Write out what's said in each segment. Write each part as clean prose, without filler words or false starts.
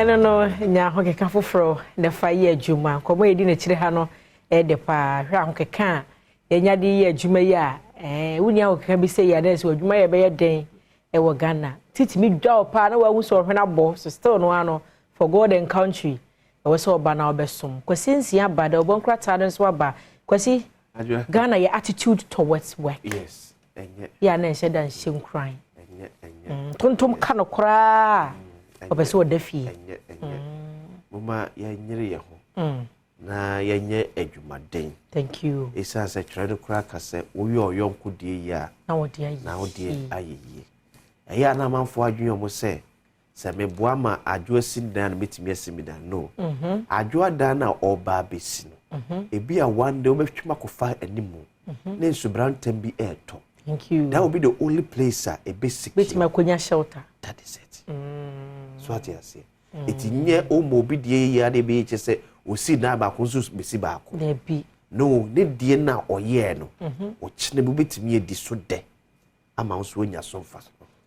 eno no nya ho keka foforo na fa ye adwuma komo edi na chire ha no de pa hwa ho keka nya de ye adwuma yi a wuni ho keka bi se ya na so adwuma ye be ye den wo Ghana titimi dwa pa na wa hu so hwe na bo so still no ano for God and country we so ba na obesom kwasi nsia ba da obon krata no so ba kwasi Ghana your attitude towards work yes enye ya na she dan she nkran enye tontom ka no kra obeso odafi enye mama ya nyere ye ho na ya nye adwumaden thank you isa se trade kra ka se wo yo yonko die ya na wo die ayeye eya na manfo adwun mo se meboa ma adwo asindan metimi asimidan no adwo adan na oba besi no ebi a one day obetwuma kofa animu na nsubrantem bi eto thank you that will be the only place a basic betima konya shelter that is it so what you say it nye o mo bi die ya de bi che se osi na ba ko so besi ba ko na bi no ne die na oye no o chine bu betimi edi so de ama nso onya so mfa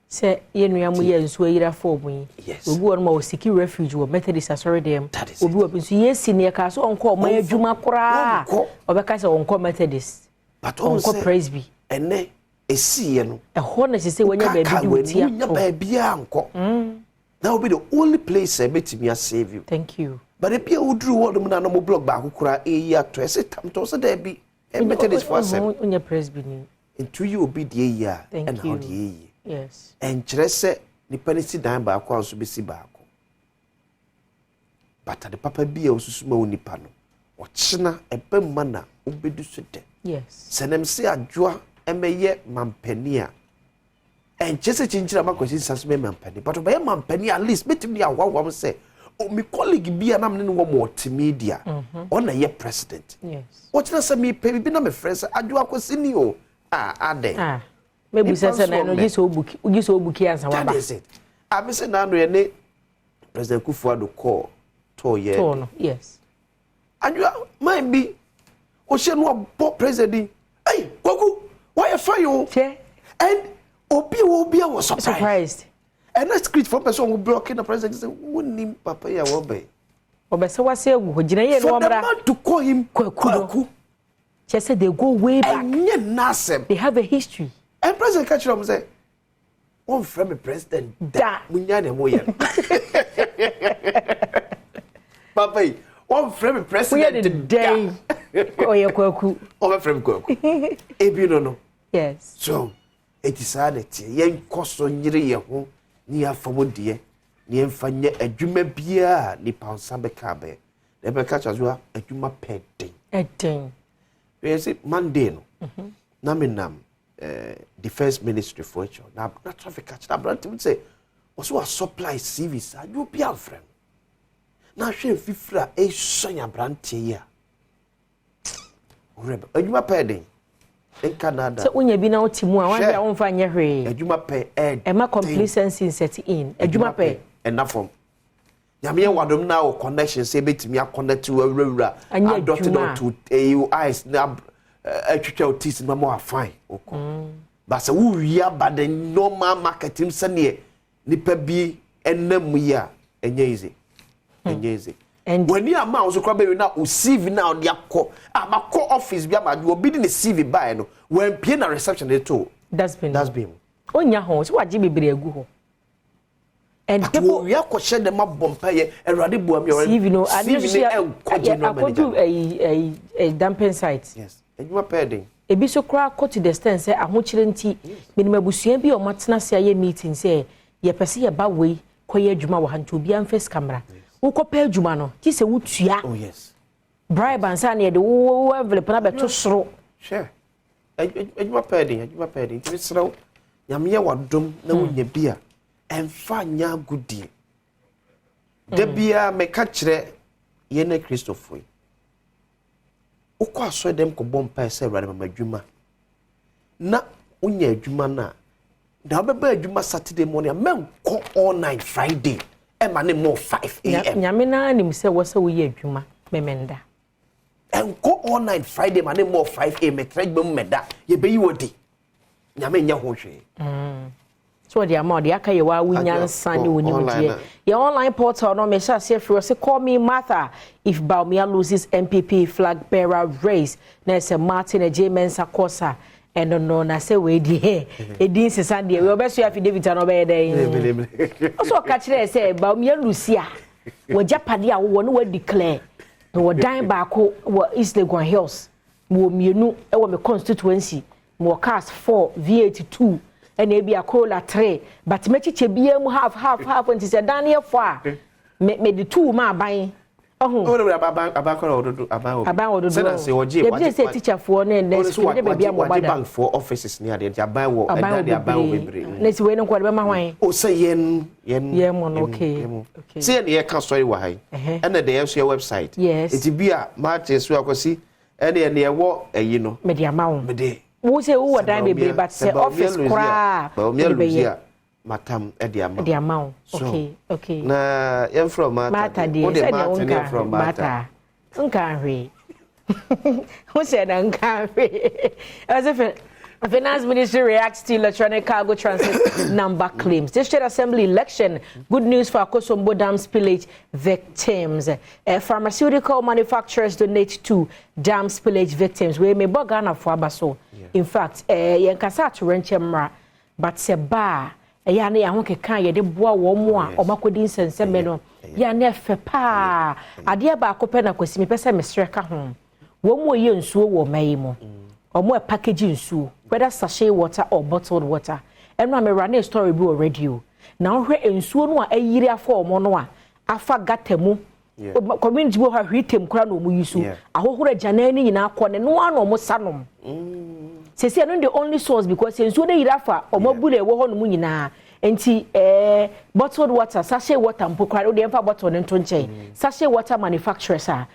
se yenua mu ye nso ayira for mu obi won ma o siki refuge wo Methodist asori dem obi wo nso yesi ne ka so onko ma adwuma kora obeka se onko Methodist but onko Presby ene esiye no ho na se wanya ba bi di otia wanya ba bia anko that will be the only place I bet me save you thank you but if you would do what na no blog ba kura e ya to ese tam to se da bi Methodist for sem onya Presby ni into you obi die ya and how die yes and chrese ni panisi dan ba kwa so besi ba ko but the papa bia osusuma onipa no o chena ebemma na obedu so de yes senem se adwoa emeye mampania and chese chinchira makwesi sasme mampani but obey mampani at least betimi ya wawam se o mi colleague bia na me no wo multimedia on na ye president yes o chena se mi pe bi na me friends adwoa kwesi o ade maybe say na no giso obuki ansa wa ba that is it I say na no ye ne president Kufuor call to ye no yes adwoa man bi o she no bo president hey Kwaku why you fire che and obi was surprised and that script for person who blocking the president say woni papa ya wo be obese wase egu hojina ye no mra for the man to call him Kwaku she said they go way back and they have a history and president catch them say one from the president da munya ne mo ye papa one from the president the day oye Kwaku over from Kwaku ebi no yes so it is sanity yen koso nyire ye ho ni afomode ni emfanye adwuma bia ni pansa beka be na beka chazoa adwuma peden we say Monday no na menam defense ministry for each na traffic catch na brand say also a supply service adu bia frem na hwe fifra e sonya brand ya urebe adwuma peden in Canada so unya bi na otimu a wan won fa nye hwe adwuma pe ma complacency set in adwuma pe enough from nyame wadom na o connection say betimi a connect to awura adopted to AU eyes na atwitwa otis na mo afine okọ but say wo wia but the normal marketing sane nipa bi enam ya enye easy and when you am also kwa be na o CV na o de akọ amakọ office bi amadu obi di ne CV buy no when pie na reception dey to that's been onya ho so waje bebre agu ho and people we are question them bompa ye erade boam your CV no a dumping site yes adwuma peden ebi so kra ko to the stand say ahokyere nti minima busua bi o matena se aye meeting say ye pese ye ba wei koye adwuma wo hanto bi amfes camera wo kopa adwuma no ti se wutua oh yes bribe ansa na ye de wo envelope na beto soro sure adwuma peden ti sero nyame ye wadom na wonya bia emfa nya gudie da bia me ka kire ye na Christopher ukwa so dem ko bompa se awrade mamadwuma na unya adwuma na da obeba adwuma Saturday morning men ko all night Friday e ma ne mo 5 am nyame na anim se wo se wo ye adwuma memenda en ko all night Friday ma ne mo 5 am e trajbam meda ye beyi wodi nyame nya ho hwe so the amount the aka ye wa wunyan sani woni mudie your online portal no me sha say free say call me Martha if Baumia loses MPP flag bearer race na say Martin Ejemensa Kosa and no na say we di edin sesa de we obeso affidavit no be dey so ka kire say Baumia Lucia we japade a wo no we declare no we dan baako wo East Legon Hills mo mienu e wo me constituency mo cast 4 V8 2 and maybe a cola 3 but me chiche bia mu half until say Daniel 4 me the 2 ma ban aban say say oje what say teacher for na next we dey bia mo bada bank for offices near the aban wo and the aban wo bebre let's we no kwade be ma hwan o say yen mo okay say na ye ka story wa hai and the your website it be a match so akosi and ye wo ayi no me dia ma wo me dey wo say wo dan bebre but say office kra be matam ediama okay na yam from mata what the mata from mata nka hwe who said nka hwe as if Finance Ministry reacts to electronic cargo transit number claims. District Assembly election. Good news for Akosombo Dam spillage victims. Pharmaceutical manufacturers donate to dam spillage victims. We may bogana for abaso. In fact, yankasa to renchemra, but seba. Ya ne ahon keka ye de boa wo mo a omakodi nsenseme no ya ne fe pa ade ba akopɛ na kwasimi pɛ sɛ mesrɛ ka ho wo mo ye nsuo wo mai mo omo e package nsuo whether sachet water or bottled water eno me run a story bi already o na hwe nsuo no a ayiri afa omo no a afa gatamu community bo ha hwitem kura no mu yisu ahohora janani nyina akɔ ne no ano mo sanom sesi no the only source because nsuo de yirafa omabule wo ho no mu nyina enti bottled water sachet water mpokra de emfa bottle ne nto nkyɛn sachet water manufacturers a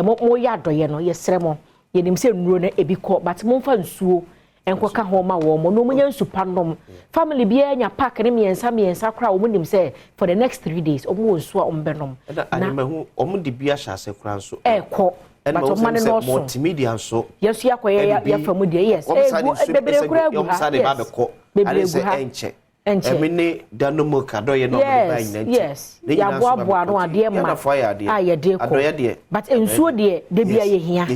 mo ya doye no yesrɛ mo yenim sɛ nnuro na ebi kɔ but mo mfa nsuo enko ka ho ma wo mo no munya nsupa nom family bia nya pack ne miensa kra wo nim sɛ for the next 3 days omo nsuo a ombenom na mahu omo de bia hya se kra nso kɔ but o man no multimedia so yes ya koye ya famu de yes bebre kura gu ha bebre gu ha emini danomo kado ye no be ba nyina yes ya boaboa no ade ma ye de ko but ensuo de bia ye hia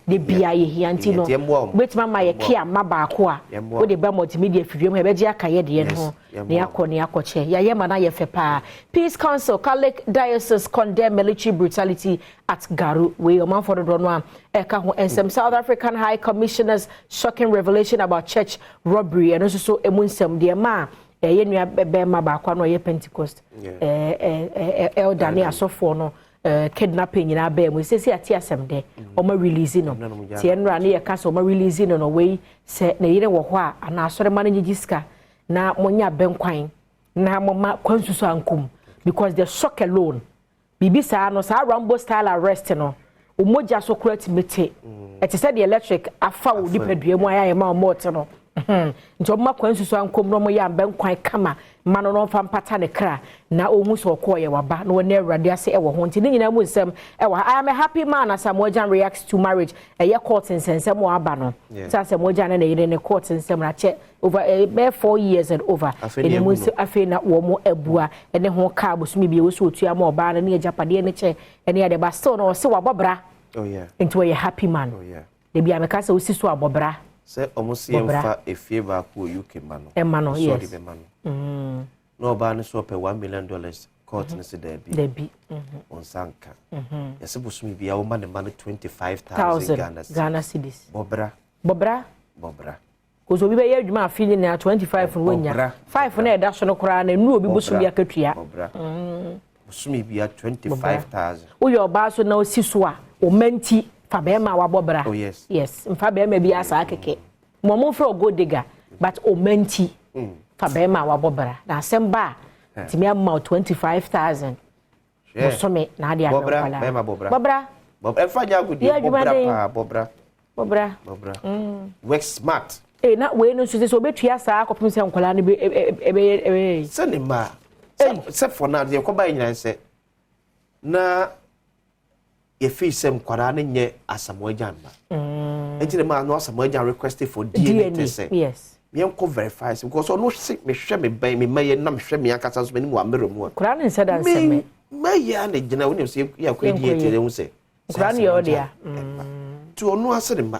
de bia ye hia nti no betima ma ye kia ma ba ko a wo de ba multimedia fidwem he be je aka ye de no ne akɔ ya ye ma na ye fe pa Peace Council Catholic Diocese condemn military brutality at Garu we o man for do no a ka ho ensem South African High Commissioner's shocking revelation about church robbery and also emunsem de ma ye nua be ma ba kwa no ye Pentecost elder ne asofo no kidnapping nyina ba mu sesi ati asem de o ma release no ti enra ne ye ka so ma release no we se na yire wo ho a ana asore ma no nyigiska na monya benkwan na mama kwansusu ankum because the shock alone bibi sa no sa Rambo style arrest no umoja so kura timete eti said the electric afa wo dipadua mu ayaye ma mot no nti mama kwansusu ankum no mo ya benkwan kama ma no fa mpata ne kra na ohu so koye waba na wona awurade ase e wo ho nti nyina mu nsem e wo I am a happy man as Samojan reacts to marriage ye court nsensem wo aba no sa Samojan na yire ne court nsem na che over 4 years and over ene mu afi na wo mo abua ene ho ka bosumi bi wo so otua ma oba na ne japade ne che ene ya de ba still no se wabobra into a happy man de bia me ka se osi so abobra se omusi emfa efie ba ko UK mano emano yes no ba ne so pe $1 million court ne se debi on sanka yese bosumi bia wo ma ne man 25,000 Ghana cedis bobra kozo bi be ye adwuma afili na 25 no wonya 5 na eda so no kora na nu obi bosumi akatua bosumi bia 25,000 wo yo ba so na osiso a o manti fa be ma wa bobra yes mfa be ma bi asa akeke mo fro go digger but o manti fa be ma wa bobra na asemba ti me ma 25,000 bosome na ade bobra efa jagudi bobra work smart na we no so betua saa akopim se nkola ne be se ne ma se for na de ko ba nyina se na ye fi sem kwara ne nye Asamoah Gyan ba enti ne ma no Asamoah Gyan requested for DNA test yes me enko verify because no see me hwe me ban me maye na me hwe me akasa so me mu amere mu kura ne nsa dan se me maye na gina woni so ya kwa die tele hu se kura ne yo dia to onu ase de ma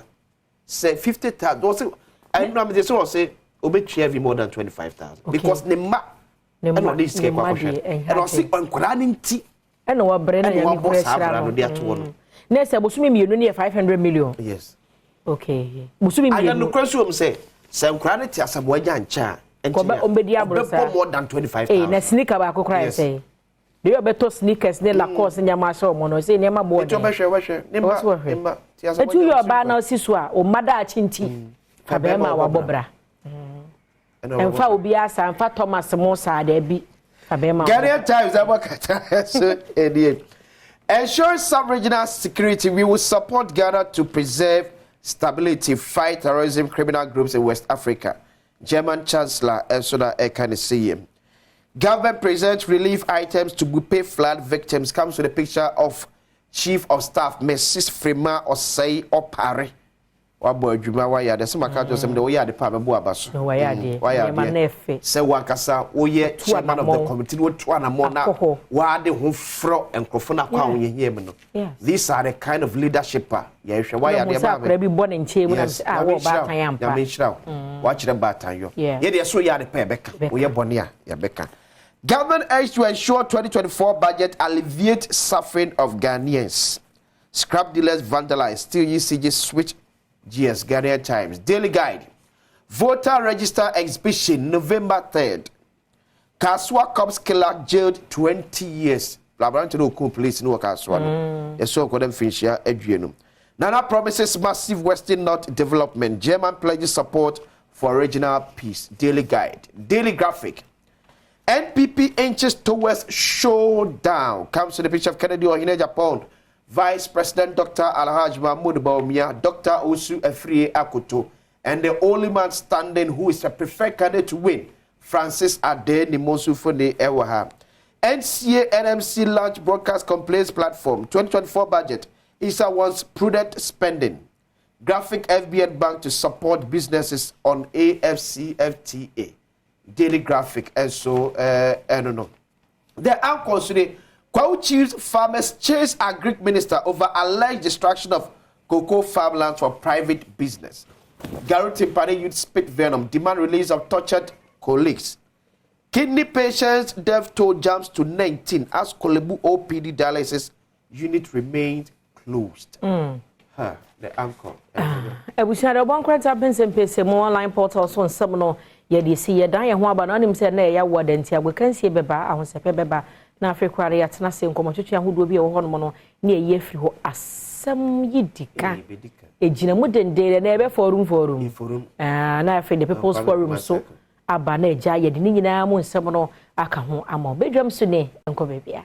say 50,000 do say I know me say say obetwa every more than 25,000 because ne ma no this ke kwa hwe and o see kura ne nti e no wa bre na ya ni kura shira no dia to no na say bosumi mienu ne 500 million yes okay bosumi mienu I no question say kura ne ti asabo agya ncha ko ombedi abro sa more than 25,000 na sneaker ba kokra say do you better sneakers ne Lacoste nyama so mo no say ne ma bo de we nemba ti asabo etu yo ba na siso a o mada achinti ka be ma wa bobra emfa obi asa emfa Thomas Musa da bi ka be ma Ghanaian Times abakata so idiot. Ensure sub-regional security. We will support Ghana to preserve stability, fight terrorism, criminal groups in West Africa. German Chancellor Ursula Ekanisiyem. Government presents relief items to pay flood victims. Comes with a picture of Chief of Staff Mrs. Frima Osei Opare. Wabo adwuma wa ya de se maka to sem de wo ya de pa mebo abaso wa ya de se wankasa wo ye chairman of the committee wo to anamo na wa de ho fro enkrofo na kwa wo ye no these are the kind of leadership ya hwe wa ya de ba bi bo ne nche mu na wo ba tan yampa ya me shira wa kire ba tan yo ye de so ya de pa beka wo ye bone a ya beka. Government aims to ensure 2024 budget alleviate suffering of Ghanaians. Scrap dealers vandalize still ECG switch GS Ghanaian Times. Daily Guide. Voter register exhibition November 3rd. Kaswa cops killer jailed 20 years. Laboratory no police no Kaswa. So ko dem finishia adwenu. Nana promises massive Western North development. German pledges support for regional peace. Daily Guide. Daily Graphic. NPP inches towards showdown. Comes to the picture of Kennedy Ohine Japan. Vice President Dr. Alhaj Mahmoud Baumia, Dr. Osu Efrie Akoto, and the only man standing who is a preferred candidate to win, Francis Ade Nimosu Fone Ewaha. NCA NMC launch broadcast complaints platform. 2024 budget. ISA wants prudent spending. Graphic FBN Bank to support businesses on AFCFTA. Daily Graphic, and so, I don't know. The anchors today. Kwao Chiefs farmers chase Agric Minister over alleged destruction of cocoa farmlands for private business. Guarantee Party youth spit venom, demand release of tortured colleagues. Kidney patients death toll jumps to 19 as Kolebu OPD dialysis unit remained closed. The anchor. We said a one credit happens in PC more online portals on some ye see ye die and one but on him said nay ya wadentia we can see beba I was a beba. Na Africa ya tena se nkomotutu ahudo bi e wo hono no na ye firi ho asem yidika ejina mu dendere na ebe forum na afi the people's forum so aba na eja ye de nyina mu nsem no aka ho ama bedwam so ne enko bebia